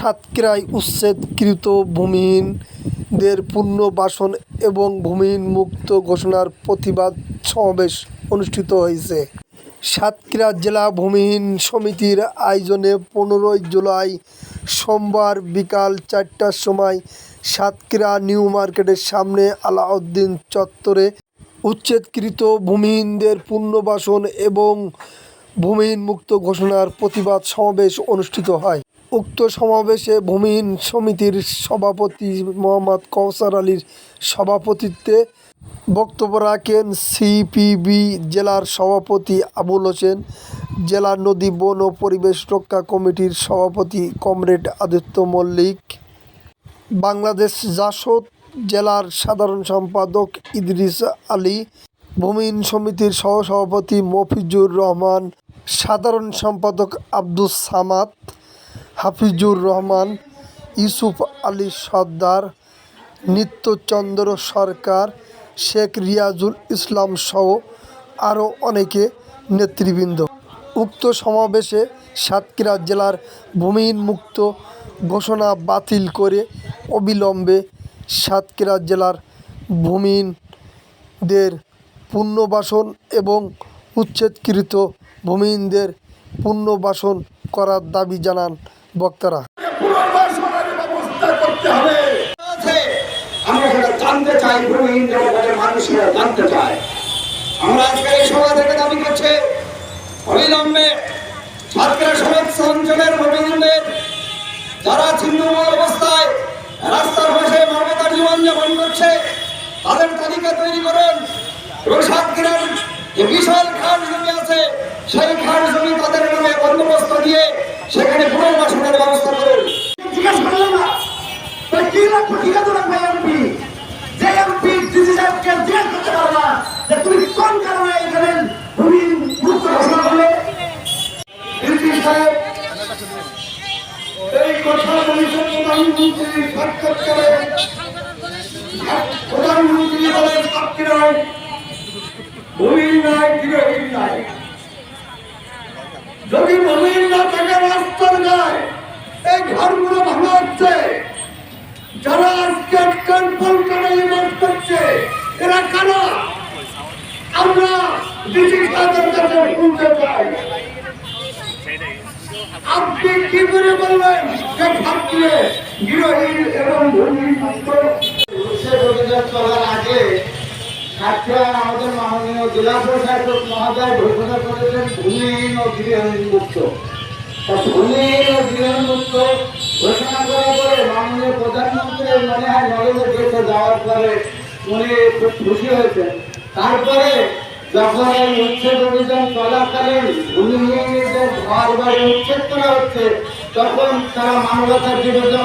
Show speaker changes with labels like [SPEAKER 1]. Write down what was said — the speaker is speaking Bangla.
[SPEAKER 1] সাতক্ষীরায় উচ্ছেদকৃত ভূমিহীনদের পুনর্বাসন এবং ভূমিহীন মুক্ত ঘোষণার প্রতিবাদ সমাবেশ অনুষ্ঠিত হয়েছে। সাতক্ষীরা জেলা ভূমিহীন সমিতির আয়োজনে 15 জুলাই সোমবার বিকাল 4টার সময় সাতক্ষীরা নিউ মার্কেটের সামনে আলাউদ্দিন চত্বরে উচ্ছেদকৃত ভূমিহীনদের পুনর্বাসন এবং ভূমিহীন মুক্ত ঘোষণার প্রতিবাদ সমাবেশ অনুষ্ঠিত হয়। উক্ত সমাবেশে ভূমিহীন সমিতির সভাপতি মোহাম্মদ কাউসার আলীর সভাপতিত্বে বক্তব্য রাখেন সিপিবি জেলার সভাপতি আবুল হোসেন, জেলা নদী, বন ও পরিবেশ রক্ষা কমিটির সভাপতি কমরেড আদিত্য মল্লিক, বাংলাদেশ জাসদ জেলার সাধারণ সম্পাদক ইদ্রিস আলী, ভূমিহীন সমিতির সহসভাপতি মফিজুর রহমান, সাধারণ সম্পাদক আব্দুস সামাদ, হাফিজুর রহমান, ইউসুফ আলী সর্দার, নিত্যচন্দ্র সরকার, শেখ রিয়াজুল ইসলাম সহ আরও অনেকে নেতৃবৃন্দ। উক্ত সমাবেশে সাতক্ষীরা জেলার ভূমিহীন মুক্ত ঘোষণা বাতিল করে অবিলম্বে সাতক্ষীরা জেলার ভূমিহীনদের পুনর্বাসন এবং উচ্ছেদকৃত ভূমিহীনদের পুনর্বাসন করার দাবি জানান বক্তারা।
[SPEAKER 2] জানতে চাই, ভূমিহীনদের মানুষেরা জানতে চায়। আমরা আজকে এই সভা থেকে দাবি করছি অবিলম্বে সাতক্ষীরা সমস্ত অঞ্চলের ভূমিহীনদের যারা ছিন্নমূল অবস্থায় রাস্তার পাশে মানবতার জীবনযাপন করছে তাদের তালিকা তৈরি করুন এবং সাতক্ষীরার যে বিশাল খাস জমি আছে সেই খাস জমি তাদের নামে বন্দোবস্ত দিয়ে সেখানে পুনর্বাসনের ব্যবস্থা করুন। জিজ্ঞাসা করলাম না কি লাগবে, ঠিক আছে রাখবে এমপি, যে এমপি ডিসি সাহেবকে জিজ্ঞেস করতে পারবে না যে তুমি কোন কারণে এখানে ভূমি মুক্ত ঘোষণা করলে। ডিসি সাহেব এই কথা বলেছেন প্রধানমন্ত্রী সাক্ষাৎকারে। প্রধানমন্ত্রী বলেন সাতক্ষীরায় ভূমিহীন নাই, গৃহহীন নাই। যদি ভূমিহীন না থাকে রাস্তার গায়ে এই ঘরগুলো ভাঙা হচ্ছে, যারা আজকে কনফার্ম ইমাজ করছে এরা কারা? আমরা ডিসি সাহেবের কাছে শুনতে চাই আপনি কি করে বলবেন যে সাতক্ষীরা গৃহহীন এবং ভূমিহীন মুক্ত। অভিযান চলার আগে সাতক্ষীরায় আমাদের মাননীয় জেলা প্রশাসক মহোদয় ঘোষণা করেছেন ভূমিহীন ও গৃহহীন মুক্ত। ভূমিহীন ও গৃহহীন মুক্ত ঘোষণা করার পরে মাননীয় প্রধানমন্ত্রীর মনে হয় নলেজে দেশে যাওয়ার পরে উনি খুব খুশি হয়েছেন। তারপরে যখন এই উচ্ছেদ অভিযান চলাকালীন ভূমিহীনদের ঘর বাড়ি উচ্ছেদ করা হচ্ছে তখন তারা মানবতার বিরোধী